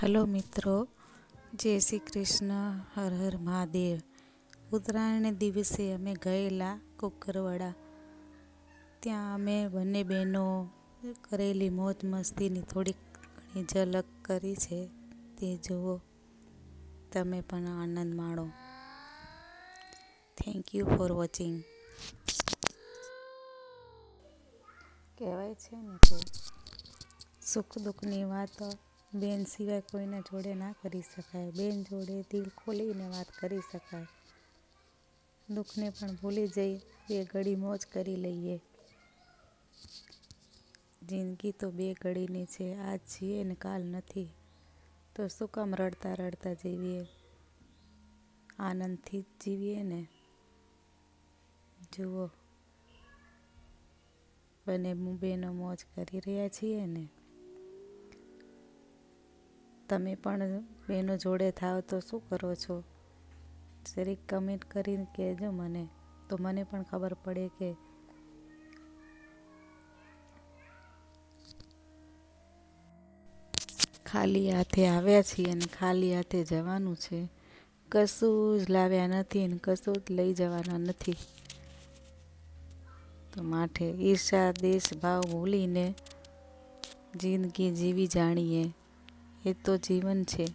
Hello મિત્રો, જય શ્રી કૃષ્ણ, હર હર મહાદેવ. ઉત્તરાયણને દિવસે અમે ગયેલા કુકરવાડા. ત્યાં અમે બંને બહેનો કરેલી મોજ મસ્તીની થોડીક ઘણી ઝલક કરી છે, તે જુઓ. તમે પણ આનંદ માણો. Thank you for watching. કહેવાય છે ને કે સુખ દુઃખની વાત બેન સિવાય કોઈના જોડે ના કરી શકાય. બેન જોડે દિલ ખોલીને વાત કરી શકાય. દુઃખને પણ ભૂલી જઈ બે ઘડી મોજ કરી લઈએ. જિંદગી તો બે ઘડીની છે. આજ છીએ ને કાલ નથી, તો શું કામ રડતા રડતા જીવીએ. આનંદથી જ જીવીએ ને. જુઓ, બંને બહેનો મોજ કરી રહ્યા છીએ ને. તમે પણ બહેનો જોડે થાવ તો શું કરો છો? જરીક કમેન્ટ કરીને કહેજો મને, તો મને પણ ખબર પડે કે ખાલી હાથે આવ્યા છીએ અને ખાલી હાથે જવાનું છે. કશું જ લાવ્યા નથી ને કશું જ લઈ જવાના નથી. તો માટે ઈર્ષા દેશ ભાવ ભૂલીને જિંદગી જીવી જાણીએ. એ તો જીવન છે.